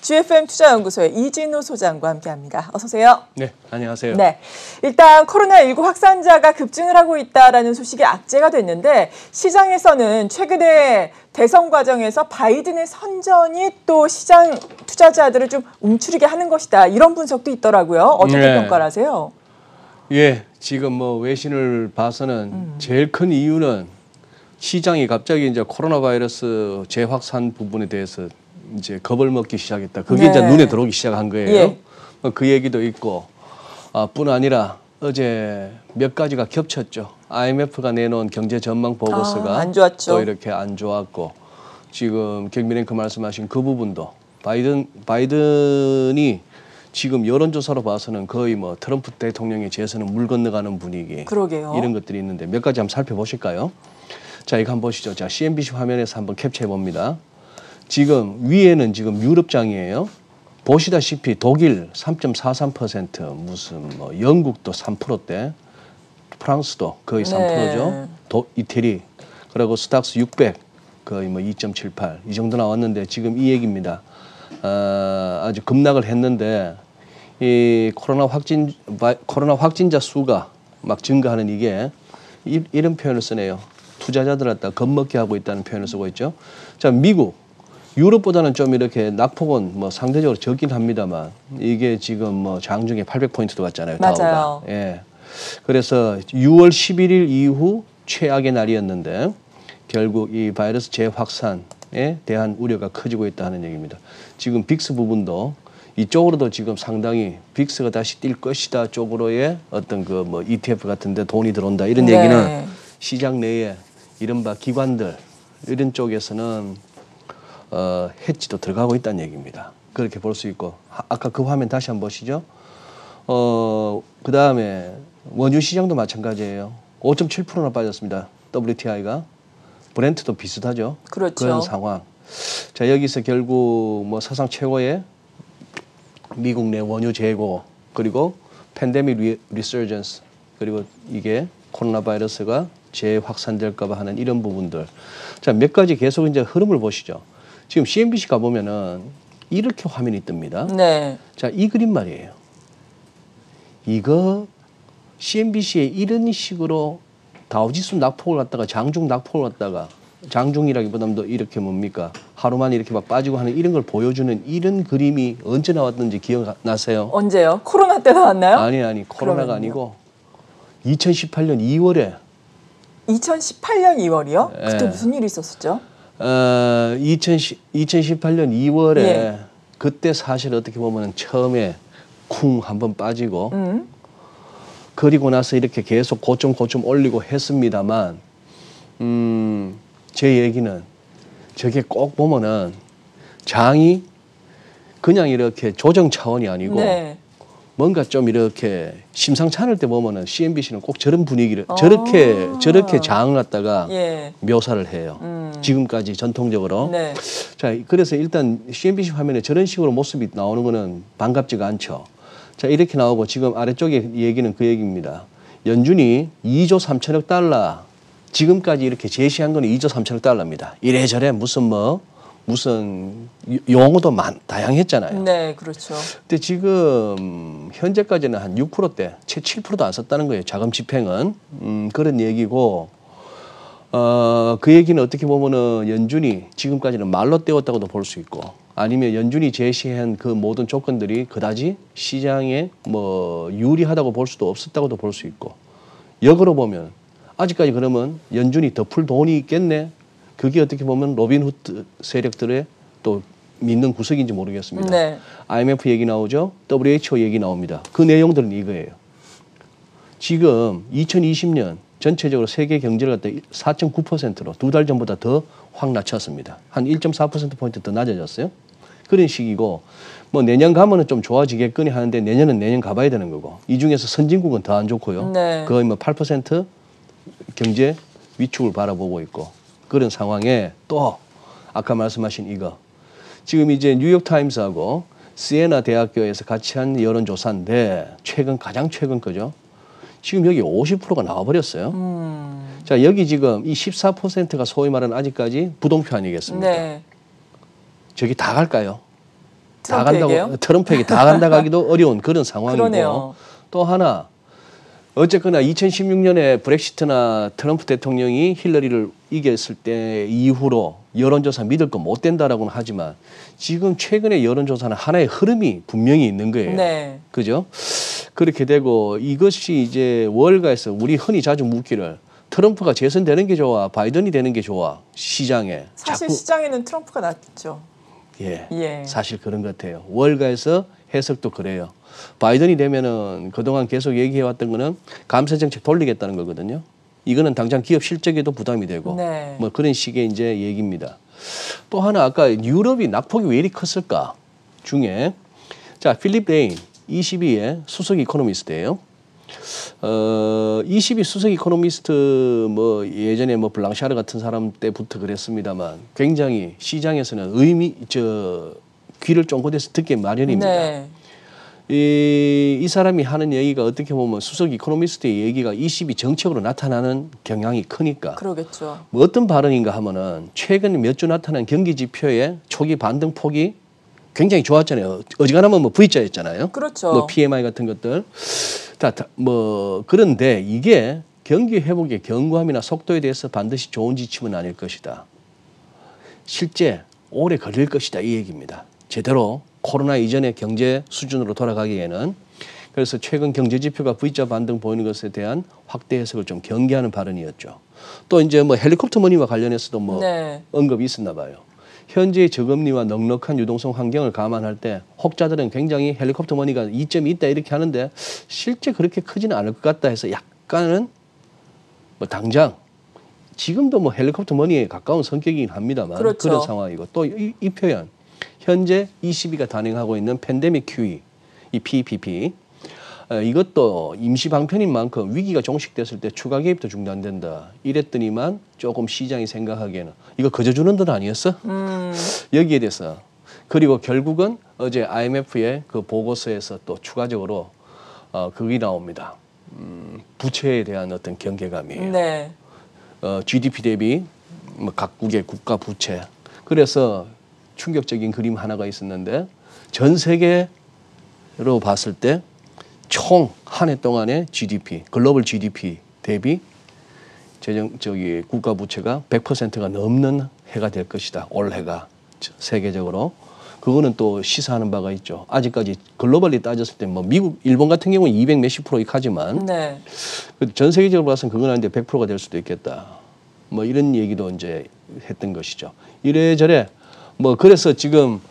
GFM 투자연구소의 이진우 소장과 함께합니다. 어서 오세요. 네, 안녕하세요. 네, 일단 코로나19 확산자가 급증을 하고 있다라는 소식이 악재가 됐는데 시장에서는 최근에 대선 과정에서 바이든의 선전이 또 시장 투자자들을 좀 움츠리게 하는 것이다. 이런 분석도 있더라고요. 어떻게 평가를 하세요? 예, 지금 뭐 외신을 봐서는 제일 큰 이유는 시장이 갑자기 이제 코로나 바이러스 재확산 부분에 대해서 이제 겁을 먹기 시작했다. 그게 네. 이제 눈에 들어오기 시작한 거예요. 예. 그 얘기도 있고, 뿐 아니라 어제 몇 가지가 겹쳤죠. IMF가 내놓은 경제 전망 보고서가 안 좋았죠. 또 이렇게 안 좋았고, 지금 경비랭크 말씀하신 그 부분도 바이든이 지금 여론조사로 봐서는 거의 뭐 트럼프 대통령의 재선은 물 건너가는 분위기. 그러게요. 이런 것들이 있는데 몇 가지 한번 살펴보실까요? 자, 이거 한번 보시죠. 자, CNBC 화면에서 한번 캡처해 봅니다. 지금 위에는 지금 유럽장이에요. 보시다시피 독일 3.43%, 무슨 뭐 영국도 3%대, 프랑스도 거의 3%죠. 이태리, 그리고 스닥스 600 거의 뭐 2.78 이 정도 나왔는데 지금 이 얘기입니다. 아주 급락을 했는데 이 코로나 확진자 수가 막 증가하는 이게 이런 표현을 쓰네요. 투자자들한테 겁먹게 하고 있다는 표현을 쓰고 있죠. 자, 미국. 유럽보다는 좀 이렇게 낙폭은 뭐 상대적으로 적긴 합니다만 이게 지금 뭐 장중에 800포인트도 갔잖아요. 맞아요. 다우가. 예. 그래서 6월 11일 이후 최악의 날이었는데 결국 이 바이러스 재확산에 대한 우려가 커지고 있다는 얘기입니다. 지금 빅스 부분도 이쪽으로도 지금 상당히 빅스가 다시 뛸 것이다 쪽으로의 어떤 그 뭐 ETF 같은데 돈이 들어온다 이런 네. 얘기는 시장 내에 이른바 기관들 이런 쪽에서는 해치도 들어가고 있다는 얘기입니다. 그렇게 볼 수 있고 아까 그 화면 다시 한번 보시죠. 그 다음에 원유 시장도 마찬가지예요. 5.7%나 빠졌습니다. WTI가 브렌트도 비슷하죠. 그렇죠. 그런 상황. 자, 여기서 결국 뭐 사상 최고의 미국 내 원유 재고 그리고 팬데믹 리서전스 그리고 이게 코로나 바이러스가 재확산될까 봐 하는 이런 부분들. 자, 몇 가지 계속 이제 흐름을 보시죠. 지금 CNBC 가보면은 이렇게 화면이 뜹니다. 네. 자, 이 그림 말이에요. 이거 CNBC에 이런 식으로 다우지수 낙폭을 갖다가 장중 낙폭을 갖다가 장중이라기보다도 이렇게 뭡니까? 하루 만에 이렇게 막 빠지고 하는 이런 걸 보여주는 이런 그림이 언제 나왔는지 기억나세요? 언제요? 코로나 때 나왔나요? 아니 코로나가 아니고 2018년 2월에 2018년 2월이요? 그때 예. 무슨 일이 있었었죠? 2018년 2월에 예. 그때 사실 어떻게 보면 처음에 쿵 한번 빠지고 그리고 나서 이렇게 계속 고점 올리고 했습니다만 제 얘기는 저게 꼭 보면은 장이 그냥 이렇게 조정 차원이 아니고 네. 뭔가 좀 이렇게 심상치 않을 때 보면은 CNBC는 꼭 저런 분위기를 저렇게 장을 갖다가 예. 묘사를 해요. 지금까지 전통적으로. 네. 자, 그래서 일단 CNBC 화면에 저런 식으로 모습이 나오는 거는 반갑지가 않죠. 자, 이렇게 나오고 지금 아래쪽에 얘기는 그 얘기입니다. 연준이 2조 3천억 달러 지금까지 이렇게 제시한 거는 2조 3천억 달러입니다. 이래저래 무슨 용어도 다양했잖아요. 네, 그렇죠. 근데 지금 현재까지는 한 6%대, 채 7%도 안 썼다는 거예요. 자금 집행은. 그런 얘기고 그 얘기는 어떻게 보면은 연준이 지금까지는 말로 때웠다고도 볼 수 있고 아니면 연준이 제시한 그 모든 조건들이 그다지 시장에 뭐 유리하다고 볼 수도 없었다고도 볼 수 있고 역으로 보면 아직까지 그러면 연준이 더 풀 돈이 있겠네. 그게 어떻게 보면 로빈후드 세력들의 또 믿는 구석인지 모르겠습니다. 네. IMF 얘기 나오죠. WHO 얘기 나옵니다. 그 내용들은 이거예요. 지금 2020년 전체적으로 세계 경제를 갖다 4.9%로 두 달 전보다 더 확 낮췄습니다. 한 1.4%포인트 더 낮아졌어요. 그런 식이고 뭐 내년 가면은 좀 좋아지겠거니 하는데 내년은 내년 가봐야 되는 거고 이 중에서 선진국은 더 안 좋고요. 네. 거의 뭐 8% 경제 위축을 바라보고 있고 그런 상황에 또 아까 말씀하신 이거 지금 이제 뉴욕타임스하고 시에나 대학교에서 같이 한 여론조사인데 가장 최근 거죠. 지금 여기 50%가 나와버렸어요. 자, 여기 지금 이 14%가 소위 말하는 아직까지 부동표 아니겠습니까? 네. 저기 다 갈까요? 다 간다고 트럼프에게 다 간다 가기도 어려운 그런 상황이고 그러네요. 또 하나 어쨌거나 2016년에 브렉시트나 트럼프 대통령이 힐러리를 이겼을 때 이후로 여론조사 믿을 거 못 된다라고는 하지만 지금 최근의 여론조사는 하나의 흐름이 분명히 있는 거예요. 네. 그죠? 그렇게 되고 이것이 이제 월가에서 우리 흔히 자주 묻기를 트럼프가 재선되는 게 좋아, 바이든이 되는 게 좋아, 시장에. 사실 시장에는 트럼프가 낫죠. 예, 사실 그런 것 같아요. 월가에서 해석도 그래요. 바이든이 되면은 그동안 계속 얘기해왔던 거는 감세 정책 돌리겠다는 거거든요. 이거는 당장 기업 실적에도 부담이 되고 네. 뭐 그런 식의 이제 얘기입니다. 또 하나 아까 유럽이 낙폭이 왜 이리 컸을까 중에 자 필립 레인 22의 수석 이코노미스트예요. 22 수석 이코노미스트 뭐 예전에 뭐 블랑샤르 같은 사람 때부터 그랬습니다만 굉장히 시장에서는 귀를 쫑긋해서 듣기 마련입니다. 네. 이 사람이 하는 얘기가 어떻게 보면 수석 이코노미스트의 얘기가 22 정책으로 나타나는 경향이 크니까. 그러겠죠. 뭐 어떤 발언인가 하면은 최근 몇 주 나타난 경기 지표의 초기 반등 폭이 굉장히 좋았잖아요. 어지간하면 뭐 V자였잖아요. 그렇죠. 뭐 PMI 같은 것들. 뭐 그런데 이게 경기 회복의 견고함이나 속도에 대해서 반드시 좋은 지침은 아닐 것이다. 실제 오래 걸릴 것이다 이 얘기입니다. 제대로 코로나 이전의 경제 수준으로 돌아가기에는. 그래서 최근 경제 지표가 V자 반등 보이는 것에 대한 확대 해석을 좀 경계하는 발언이었죠. 또 이제 뭐 헬리콥터 머니와 관련해서도 뭐 네. 언급이 있었나 봐요. 현재의 저금리와 넉넉한 유동성 환경을 감안할 때 혹자들은 굉장히 헬리콥터 머니가 이점이 있다 이렇게 하는데 실제 그렇게 크지는 않을 것 같다 해서 약간은 뭐 당장 지금도 뭐 헬리콥터 머니에 가까운 성격이긴 합니다만 그렇죠. 그런 상황이고 또 이 표현 현재 ECB가 단행하고 있는 팬데믹 QE 이 PPP 이것도 임시 방편인 만큼 위기가 종식됐을 때 추가 개입도 중단된다. 이랬더니만 조금 시장이 생각하기에는 이거 그저 주는 돈 아니었어? 여기에 대해서 그리고 결국은 어제 IMF의 그 보고서에서 또 추가적으로 그게 나옵니다. 부채에 대한 어떤 경계감이에요. 네. GDP 대비 뭐 각국의 국가 부채. 그래서 충격적인 그림 하나가 있었는데 전 세계로 봤을 때 총 한 해 동안의 GDP, 글로벌 GDP 대비 국가 부채가 100%가 넘는 해가 될 것이다. 올해가 세계적으로. 그거는 또 시사하는 바가 있죠. 아직까지 글로벌리 따졌을 때 뭐 미국, 일본 같은 경우는 200 몇십 %이하지만 네. 전 세계적으로 봐서는 그건 아닌데 100%가 될 수도 있겠다. 뭐 이런 얘기도 이제 했던 것이죠. 이래저래 뭐 그래서 지금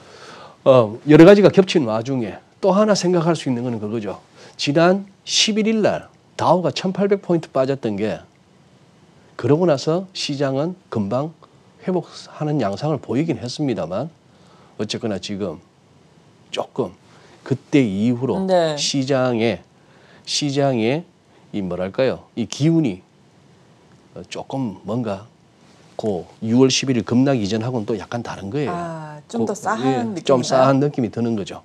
여러 가지가 겹친 와중에 또 하나 생각할 수 있는 거는 그거죠. 지난 11일 날 다우가 1800포인트 빠졌던 게 그러고 나서 시장은 금방 회복하는 양상을 보이긴 했습니다만 어쨌거나 지금 조금 그때 이후로 네. 시장의 이 뭐랄까요? 이 기운이 조금 뭔가 그 6월 11일 급락 이전하고는 또 약간 다른 거예요. 좀 더 싸한 느낌이 좀 싸한 느낌이 드는 거죠.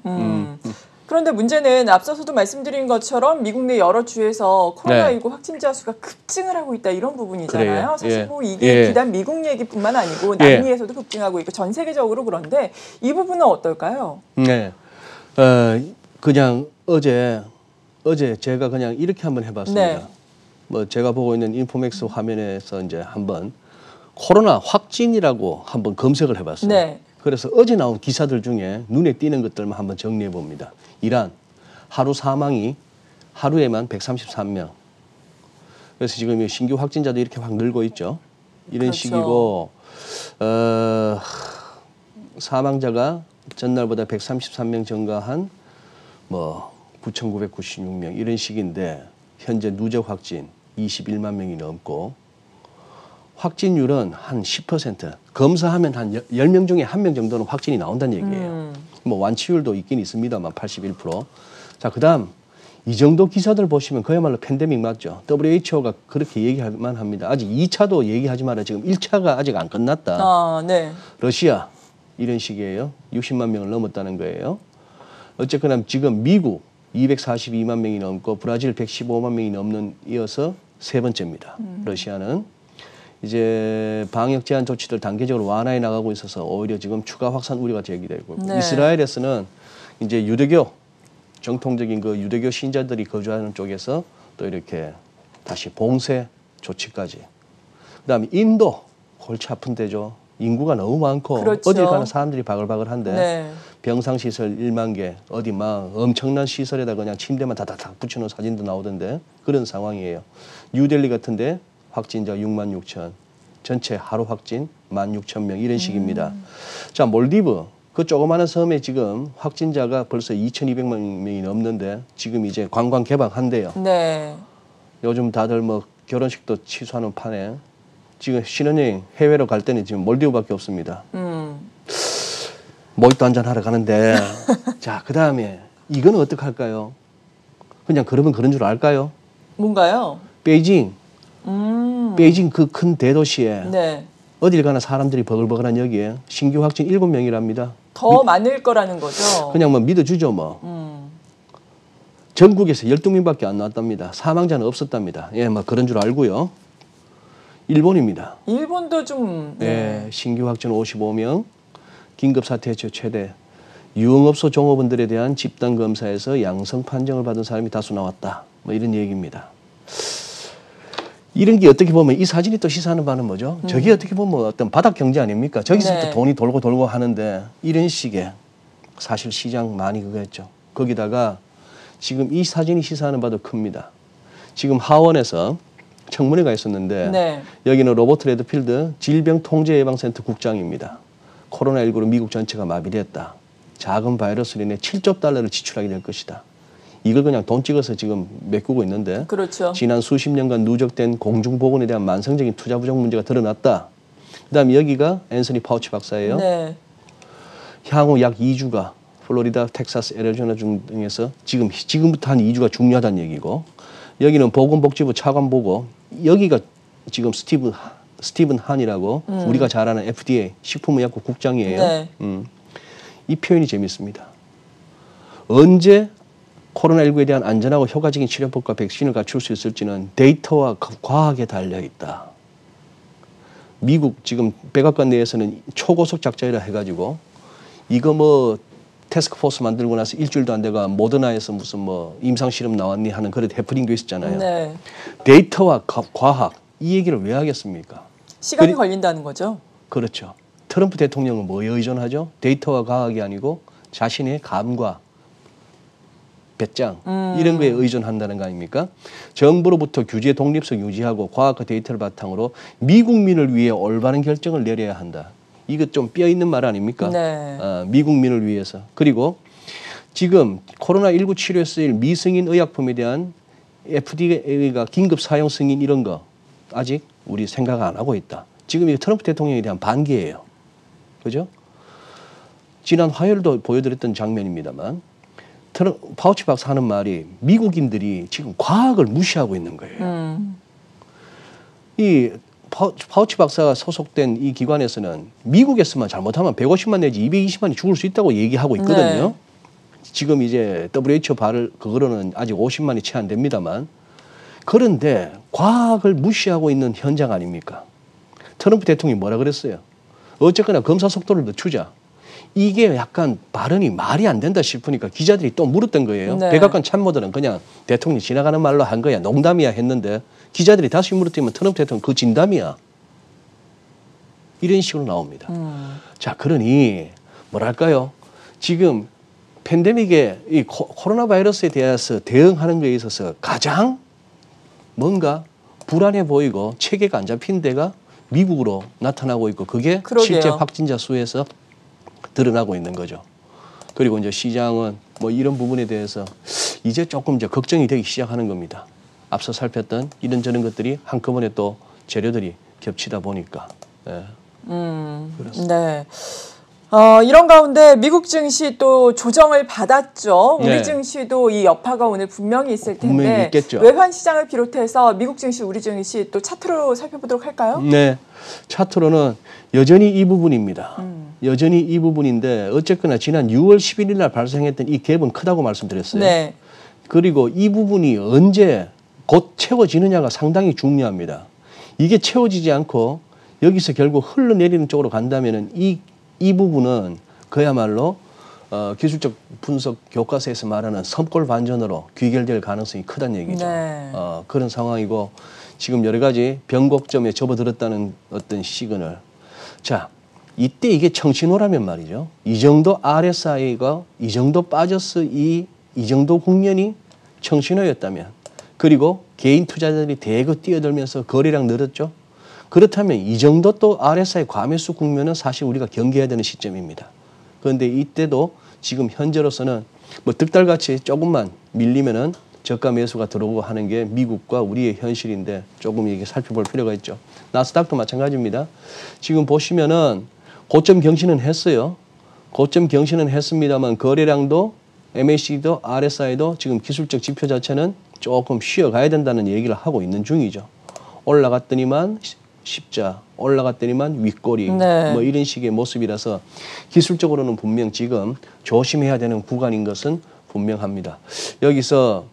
그런데 문제는 앞서서도 말씀드린 것처럼 미국 내 여러 주에서 코로나19 확진자 수가 급증을 하고 있다 이런 부분이잖아요. 그래요. 사실 뭐 이게 비단 미국 얘기뿐만 아니고 남미에서도 급증하고 있고 전 세계적으로 그런데 이 부분은 어떨까요? 네, 그냥 어제 제가 그냥 이렇게 한번 해봤습니다. 네. 뭐 제가 보고 있는 인포맥스 화면에서 이제 한번 코로나 확진이라고 한번 검색을 해봤어요. 네. 그래서 어제 나온 기사들 중에 눈에 띄는 것들만 한번 정리해 봅니다. 이란 하루 사망이 하루에만 133명. 그래서 지금 신규 확진자도 이렇게 확 늘고 있죠. 이런 그렇죠. 식이고 사망자가 전날보다 133명 증가한 뭐 9,996명 이런 식인데 현재 누적 확진 21만 명이 넘고 확진율은 한 10%. 검사하면 한 10명 중에 1명 정도는 확진이 나온다는 얘기예요. 뭐 완치율도 있긴 있습니다만 81%. 자, 그다음 이 정도 기사들 보시면 그야말로 팬데믹 맞죠. WHO가 그렇게 얘기할만 합니다. 아직 2차도 얘기하지 마라. 지금 1차가 아직 안 끝났다. 네. 러시아 이런 식이에요. 60만 명을 넘었다는 거예요. 어쨌거나 지금 미국 242만 명이 넘고 브라질 115만 명이 넘는 이어서 세 번째입니다. 러시아는. 이제 방역 제한 조치들 단계적으로 완화해 나가고 있어서 오히려 지금 추가 확산 우려가 제기되고 있고 네. 이스라엘에서는 이제 유대교 정통적인 그 유대교 신자들이 거주하는 쪽에서 또 이렇게 다시 봉쇄 조치까지. 그다음에 인도 골치 아픈 데죠. 인구가 너무 많고 그렇죠. 어딜 가나 사람들이 바글바글한데 네. 병상시설 1만 개 어디 막 엄청난 시설에다 그냥 침대만 다다닥 붙여놓은 사진도 나오던데 그런 상황이에요. 뉴델리 같은데 확진자 6만 6천 전체 하루 확진 16,000명 이런 식입니다. 자, 몰디브 그 조그마한 섬에 지금 확진자가 벌써 2,200만 명이 넘는데 지금 이제 관광 개방한대요. 네. 요즘 다들 뭐 결혼식도 취소하는 판에 지금 신혼여행 해외로 갈 때는 지금 몰디브밖에 없습니다. 모히또 한잔 하러 가는데 자, 그다음에 이거는 어떻게 할까요? 그냥 그러면 그런 줄 알까요? 뭔가요? 베이징. 베이징 그 큰 대도시에 네. 어딜 가나 사람들이 버글버글한 여기에 신규 확진 7명이랍니다. 더 많을 거라는 거죠. 그냥 뭐 믿어주죠 뭐. 전국에서 12명밖에 안 나왔답니다. 사망자는 없었답니다. 예, 뭐 그런 줄 알고요. 일본입니다. 일본도 좀 예, 신규 확진 55명. 긴급사태 최대. 유흥업소 종업원들에 대한 집단 검사에서 양성 판정을 받은 사람이 다수 나왔다. 뭐 이런 얘기입니다. 이런 게 어떻게 보면 이 사진이 또 시사하는 바는 뭐죠? 저게 어떻게 보면 어떤 바닥 경제 아닙니까? 저기서 네. 또 돈이 돌고 하는데 이런 식의 사실 시장 많이 그거 했죠. 거기다가 지금 이 사진이 시사하는 바도 큽니다. 지금 하원에서 청문회가 있었는데 네. 여기는 로버트 레드필드 질병통제예방센터 국장입니다. 코로나19로 미국 전체가 마비됐다. 작은 바이러스로 인해 7조 달러를 지출하게 될 것이다. 이걸 그냥 돈 찍어서 지금 메꾸고 있는데 그렇죠. 지난 수십 년간 누적된 공중보건에 대한 만성적인 투자 부족 문제가 드러났다. 그다음에 여기가 앤서니 파우치 박사예요. 네. 향후 약 2주가 플로리다, 텍사스, 애리조나 등에서 지금부터 한 2주가 중요하다는 얘기고 여기는 보건복지부 차관보고 여기가 지금 스티븐 한이라고 우리가 잘 아는 FDA 식품의약국 국장이에요. 네. 이 표현이 재밌습니다. 언제 코로나19에 대한 안전하고 효과적인 치료법과 백신을 갖출 수 있을지는 데이터와 과학에 달려있다. 미국 지금 백악관 내에서는 초고속 작전이라 해가지고 이거 뭐 태스크포스 만들고 나서 일주일도 안 돼가 모더나에서 무슨 뭐 임상실험 나왔니 하는 그런 해프닝도 있었잖아요. 네. 데이터와 과학 이 얘기를 왜 하겠습니까? 시간이 걸린다는 거죠. 그렇죠. 트럼프 대통령은 뭐에 의존하죠? 데이터와 과학이 아니고 자신의 감과 배짱 이런 거에 의존한다는 거 아닙니까? 정부로부터 규제 독립성 유지하고 과학과 데이터를 바탕으로 미국민을 위해 올바른 결정을 내려야 한다. 이거 좀 뼈 있는 말 아닙니까? 네. 미국민을 위해서. 그리고 지금 코로나19 치료에 쓰일 미승인 의약품에 대한 FDA가 긴급 사용 승인 이런 거 아직 우리 생각 안 하고 있다. 지금 이 트럼프 대통령에 대한 반기예요. 그죠? 지난 화요일도 보여드렸던 장면입니다만 파우치 박사 하는 말이 미국인들이 지금 과학을 무시하고 있는 거예요. 이 파우치 박사가 소속된 이 기관에서는 미국에서만 잘못하면 150만 내지 220만이 죽을 수 있다고 얘기하고 있거든요. 네. 지금 이제 WHO 그거로는 아직 50만이 채 안 됩니다만 그런데 과학을 무시하고 있는 현장 아닙니까? 트럼프 대통령이 뭐라 그랬어요? 어쨌거나 검사 속도를 늦추자. 이게 약간 발언이 말이 안 된다 싶으니까 기자들이 또 물었던 거예요. 네. 백악관 참모들은 그냥 대통령이 지나가는 말로 한 거야. 농담이야 했는데 기자들이 다시 물었더니 트럼프 대통령 그 진담이야. 이런 식으로 나옵니다. 자, 그러니 뭐랄까요? 지금 팬데믹에 이 코로나 바이러스에 대해서 대응하는 것에 있어서 가장 뭔가 불안해 보이고 체계가 안 잡힌 데가 미국으로 나타나고 있고 그게 그러게요. 실제 확진자 수에서 드러나고 있는 거죠. 그리고 이제 시장은 뭐 이런 부분에 대해서 이제 조금 이제 걱정이 되기 시작하는 겁니다. 앞서 살폈던 이런저런 것들이 한꺼번에 또 재료들이 겹치다 보니까. 네. 그렇습니다. 네. 이런 가운데 미국 증시 또 조정을 받았죠. 우리 네. 증시도 이 여파가 오늘 분명히 있을 텐데 분명히 있겠죠. 외환 시장을 비롯해서 미국 증시, 우리 증시 또 차트로 살펴보도록 할까요? 네. 차트로는 여전히 이 부분입니다. 여전히 이 부분인데 어쨌거나 지난 6월 11일 날 발생했던 이 갭은 크다고 말씀드렸어요. 네. 그리고 이 부분이 언제 곧 채워지느냐가 상당히 중요합니다. 이게 채워지지 않고 여기서 결국 흘러내리는 쪽으로 간다면은 이 부분은 그야말로 기술적 분석 교과서에서 말하는 섬골 반전으로 귀결될 가능성이 크다는 얘기죠. 네. 그런 상황이고 지금 여러 가지 변곡점에 접어들었다는 어떤 시그널. 자, 이때 이게 청신호라면 말이죠. 이 정도 RSI가 이 정도 빠져서 이 정도 국면이 청신호였다면, 그리고 개인 투자자들이 대거 뛰어들면서 거래량 늘었죠. 그렇다면 이 정도 또 RSI 과매수 국면은 사실 우리가 경계해야 되는 시점입니다. 그런데 이때도 지금 현재로서는 뭐 득달같이 조금만 밀리면은 저가 매수가 들어오고 하는 게 미국과 우리의 현실인데 조금 이게 살펴볼 필요가 있죠. 나스닥도 마찬가지입니다. 지금 보시면은 고점 경신은 했어요. 고점 경신은 했습니다만 거래량도 MACD도 RSI도 지금 기술적 지표 자체는 조금 쉬어가야 된다는 얘기를 하고 있는 중이죠. 올라갔더니만 십자, 올라갔더니만 윗꼬리, 네. 뭐 이런 식의 모습이라서 기술적으로는 분명 지금 조심해야 되는 구간인 것은 분명합니다. 여기서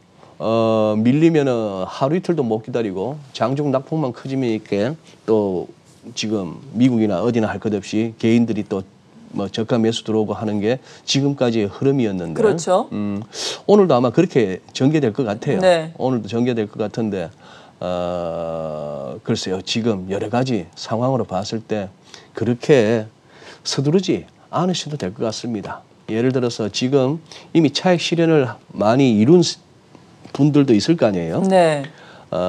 밀리면은 하루 이틀도 못 기다리고 장중 낙폭만 커지면 이렇게 또 지금 미국이나 어디나 할 것 없이 개인들이 또 뭐 저가 매수 들어오고 하는 게 지금까지의 흐름이었는데, 그렇죠. 오늘도 아마 그렇게 전개될 것 같아요. 네. 오늘도 전개될 것 같은데 글쎄요. 지금 여러 가지 상황으로 봤을 때 그렇게 서두르지 않으셔도 될 것 같습니다. 예를 들어서 지금 이미 차익 실현을 많이 이룬 분들도 있을 거 아니에요. 네.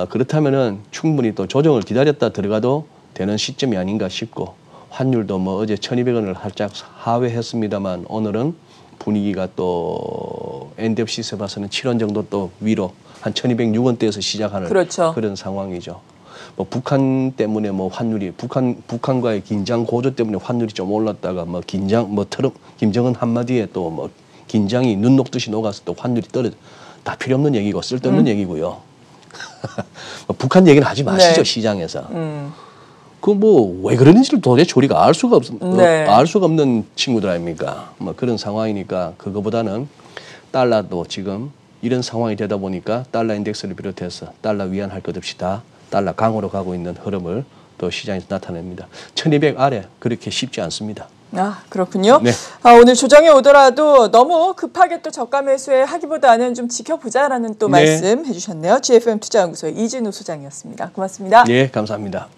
그렇다면은 충분히 또 조정을 기다렸다 들어가도 되는 시점이 아닌가 싶고, 환율도 뭐 어제 1,200원을 살짝 하회했습니다만 오늘은 분위기가 또 NDFC에서 봐서는 7원 정도 또 위로 한 1,206원대에서 시작하는 그렇죠. 그런 상황이죠. 뭐 북한 때문에 뭐 환율이 북한과의 긴장 고조 때문에 환율이 좀 올랐다가 뭐 긴장 뭐 트럼프 김정은 한마디에 또 뭐 긴장이 눈 녹듯이 녹아서 또 환율이 떨어져. 다 필요 없는 얘기고 쓸데없는 얘기고요. 북한 얘기는 하지 마시죠. 네. 시장에서. 그 뭐 왜 그러는지를 도대체 우리가 알 수가 없는 친구들 아닙니까? 뭐 그런 상황이니까 그거보다는 달러도 지금 이런 상황이 되다 보니까 달러 인덱스를 비롯해서 달러 위안할 것 없이 다 달러 강으로 가고 있는 흐름을 또 시장에서 나타냅니다. 1200 아래 그렇게 쉽지 않습니다. 아, 그렇군요. 네. 오늘 조정이 오더라도 너무 급하게 또 저가 매수에 하기보다는 좀 지켜보자라는 또 말씀 해주셨네요. GFM 투자연구소의 이진우 소장이었습니다. 고맙습니다. 네, 감사합니다.